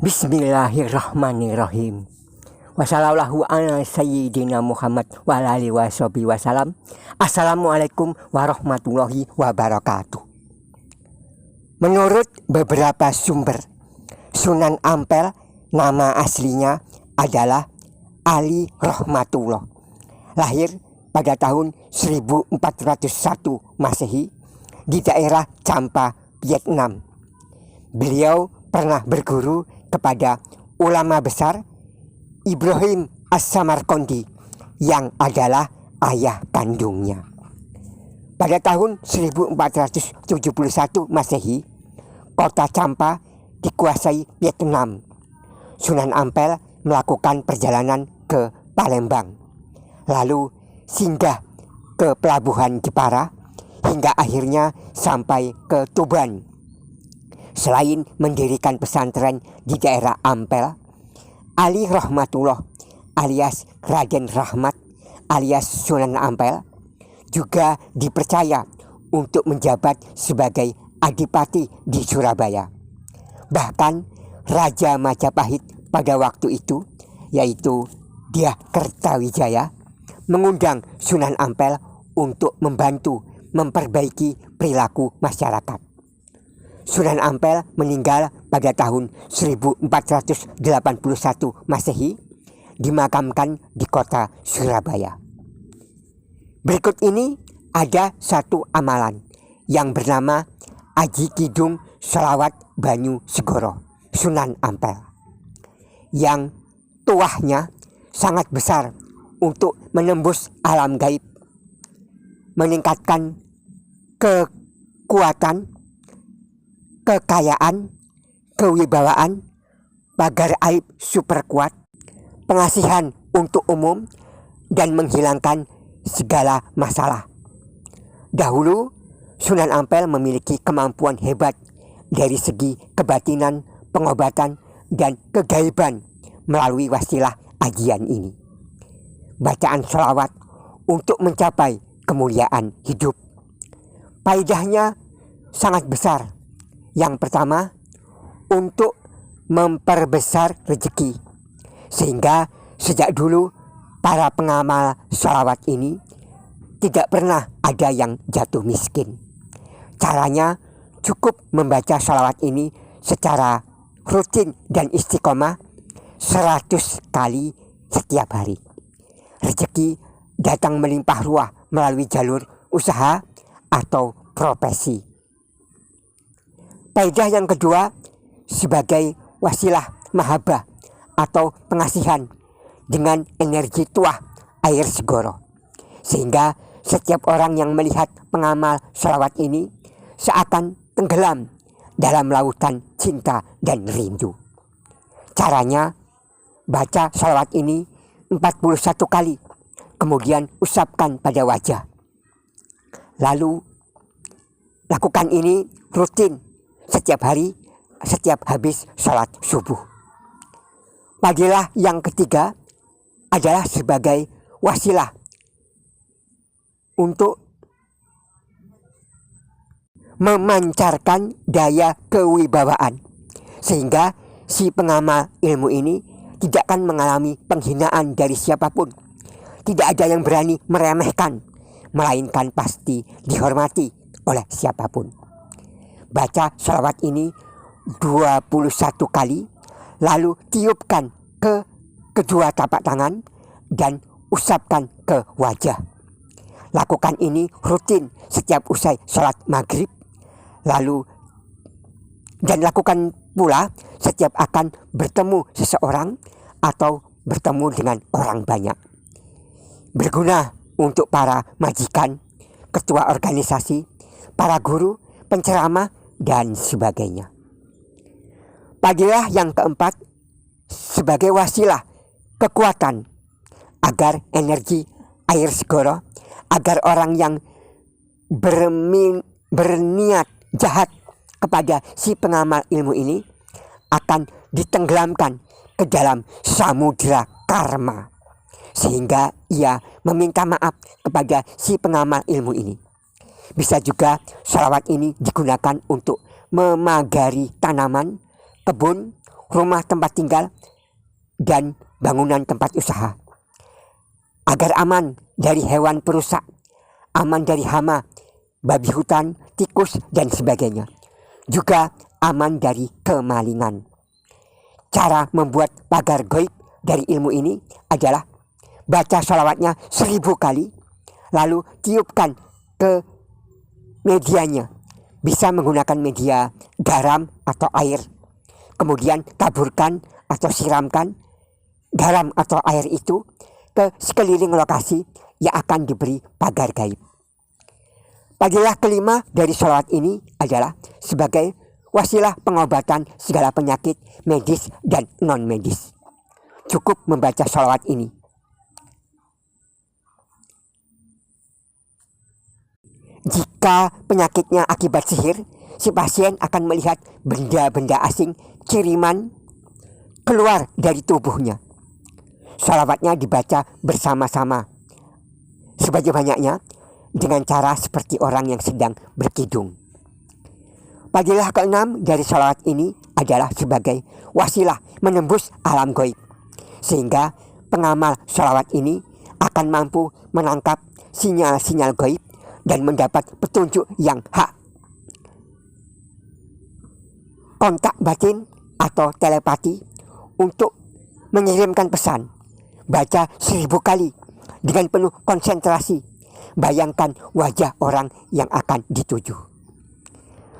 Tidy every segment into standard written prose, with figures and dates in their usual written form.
Bismillahirrahmanirrahim. Wassallallahu ala sayyidina Muhammad wa alihi wasallam. Assalamualaikum warahmatullahi wabarakatuh. Menurut beberapa sumber, Sunan Ampel nama aslinya adalah Ali Rahmatullah. Lahir pada tahun 1401 Masehi di daerah Champa, Vietnam. Beliau pernah berguru kepada ulama besar Ibrahim As-Samarqandi yang adalah ayah kandungnya. Pada tahun 1471 Masehi, kota Champa dikuasai Vietnam. Sunan Ampel melakukan perjalanan ke Palembang, lalu singgah ke pelabuhan Jepara hingga akhirnya sampai ke Tuban. Selain mendirikan pesantren di daerah Ampel, Ali Rahmatullah alias Raden Rahmat alias Sunan Ampel juga dipercaya untuk menjabat sebagai adipati di Surabaya. Bahkan Raja Majapahit pada waktu itu, yaitu Dyah Kertawijaya, mengundang Sunan Ampel untuk membantu memperbaiki perilaku masyarakat. Sunan Ampel meninggal pada tahun 1481 Masehi, dimakamkan di kota Surabaya. Berikut ini ada satu amalan yang bernama Aji Kidung Sholawat Banyu Segoro Sunan Ampel, yang tuahnya sangat besar untuk menembus alam gaib, meningkatkan kekuatan, kekayaan, kewibawaan, pagar aib super kuat, pengasihan untuk umum, dan menghilangkan segala masalah. Dahulu, Sunan Ampel memiliki kemampuan hebat dari segi kebatinan, pengobatan, dan kegaiban melalui wasilah ajian ini. Bacaan sholawat untuk mencapai kemuliaan hidup. Faedahnya sangat besar. Yang pertama, untuk memperbesar rezeki, sehingga sejak dulu para pengamal sholawat ini tidak pernah ada yang jatuh miskin. Caranya cukup membaca sholawat ini secara rutin dan istiqomah 100 kali setiap hari. Rezeki datang melimpah ruah melalui jalur usaha atau profesi. Faedah yang kedua, sebagai wasilah mahabbah atau pengasihan dengan energi tuah air segoro, sehingga setiap orang yang melihat pengamal sholawat ini seakan tenggelam dalam lautan cinta dan rindu. Caranya, baca sholawat ini 41 kali, kemudian usapkan pada wajah. Lalu lakukan ini rutin setiap hari, setiap habis sholat subuh. Fadilah yang ketiga adalah sebagai wasilah untuk memancarkan daya kewibawaan, sehingga si pengamal ilmu ini tidak akan mengalami penghinaan dari siapapun. Tidak ada yang berani meremehkan, melainkan pasti dihormati oleh siapapun. Baca sholawat ini 21 kali, lalu tiupkan ke kedua tapak tangan dan usapkan ke wajah. Lakukan ini rutin setiap usai sholat maghrib, dan lakukan pula setiap akan bertemu seseorang atau bertemu dengan orang banyak. Berguna untuk para majikan, ketua organisasi, para guru, penceramah, dan sebagainya. Fadilah yang keempat, sebagai wasilah kekuatan agar energi air segoro, agar orang yang berniat jahat kepada si pengamal ilmu ini akan ditenggelamkan ke dalam samudera karma, sehingga ia meminta maaf kepada si pengamal ilmu ini. Bisa juga sholawat ini digunakan untuk memagari tanaman, kebun, rumah tempat tinggal, dan bangunan tempat usaha. Agar aman dari hewan perusak, aman dari hama, babi hutan, tikus, dan sebagainya. Juga aman dari kemalingan. Cara membuat pagar gaib dari ilmu ini adalah baca sholawatnya 1000 kali, lalu tiupkan ke medianya. Bisa menggunakan media garam atau air. Kemudian taburkan atau siramkan garam atau air itu ke sekeliling lokasi yang akan diberi pagar gaib. Padilah kelima dari sholawat ini adalah sebagai wasilah pengobatan segala penyakit medis dan non-medis. Cukup membaca sholawat ini. Jika penyakitnya akibat sihir, si pasien akan melihat benda-benda asing kiriman keluar dari tubuhnya. Sholawatnya dibaca bersama-sama sebanyak-banyaknya dengan cara seperti orang yang sedang berkidung. Padilah keenam dari sholawat ini adalah sebagai wasilah menembus alam gaib, sehingga pengamal sholawat ini akan mampu menangkap sinyal-sinyal gaib dan mendapat petunjuk yang hak. Kontak batin atau telepati untuk mengirimkan pesan. Baca 1000 kali dengan penuh konsentrasi. Bayangkan wajah orang yang akan dituju.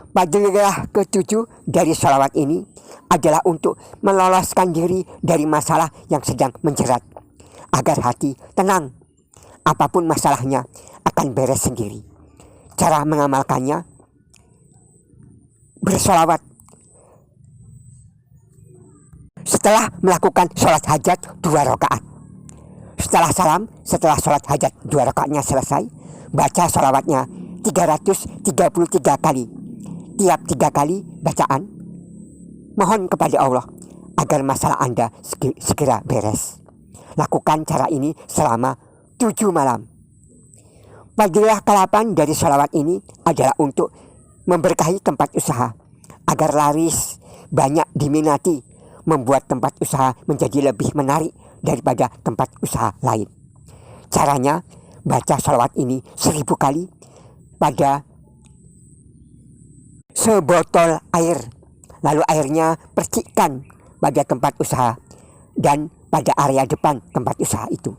Padilah ketujuh dari sholawat ini adalah untuk meloloskan diri dari masalah yang sedang menjerat, agar hati tenang. Apapun masalahnya akan beres sendiri. Cara mengamalkannya, bersholawat. Setelah melakukan sholat hajat 2 rakaat. Setelah salam, setelah sholat hajat 2 rakaatnya selesai, baca sholawatnya 333 kali. Tiap 3 kali bacaan, mohon kepada Allah agar masalah Anda segera beres. Lakukan cara ini selama 7 malam. Padilah ke-8 dari sholawat ini adalah untuk memberkahi tempat usaha agar laris, banyak diminati, membuat tempat usaha menjadi lebih menarik daripada tempat usaha lain. Caranya, baca sholawat ini 1000 kali pada sebotol air, lalu airnya percikkan pada tempat usaha dan pada area depan tempat usaha itu.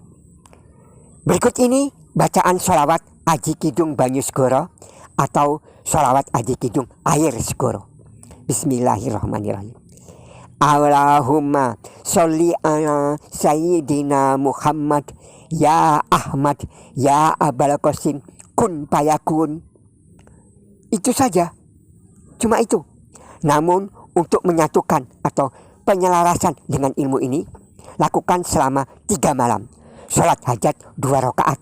Berikut ini bacaan sholawat Aji Kidung Banyu Segoro atau sholawat Aji Kidung Air Segoro. Bismillahirrahmanirrahim. Allahumma sholli ala Sayyidina Muhammad ya Ahmad ya Abal Qasim kun fayakun. Itu saja, cuma itu. Namun untuk menyatukan atau penyelarasan dengan ilmu ini, lakukan selama 3 malam. Sholat hajat 2 rakaat.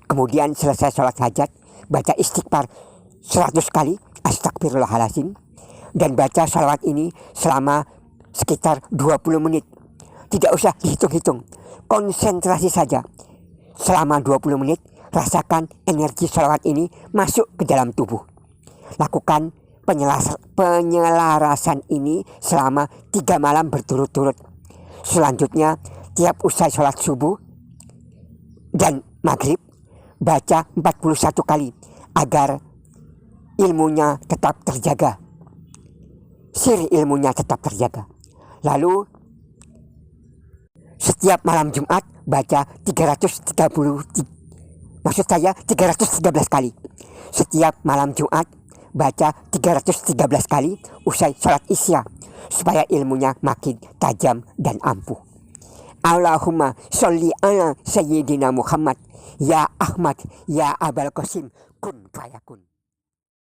Kemudian selesai sholat hajat, baca istighfar 100 kali, astagfirullahaladzim. Dan baca sholawat ini selama sekitar 20 menit. Tidak usah dihitung-hitung, konsentrasi saja. Selama 20 menit, rasakan energi sholawat ini masuk ke dalam tubuh. Lakukan penyelarasan ini selama 3 malam berturut-turut. Selanjutnya, tiap usai sholat subuh dan maghrib, baca 41 kali agar ilmunya tetap terjaga. Sir ilmunya tetap terjaga. Lalu setiap malam Jumat baca 313 kali. Setiap malam Jumat baca 313 kali usai sholat isya supaya ilmunya makin tajam dan ampuh. Allahumma sholli ala Sayyidina Muhammad ya Ahmad ya Abal Qasim kun fayakun.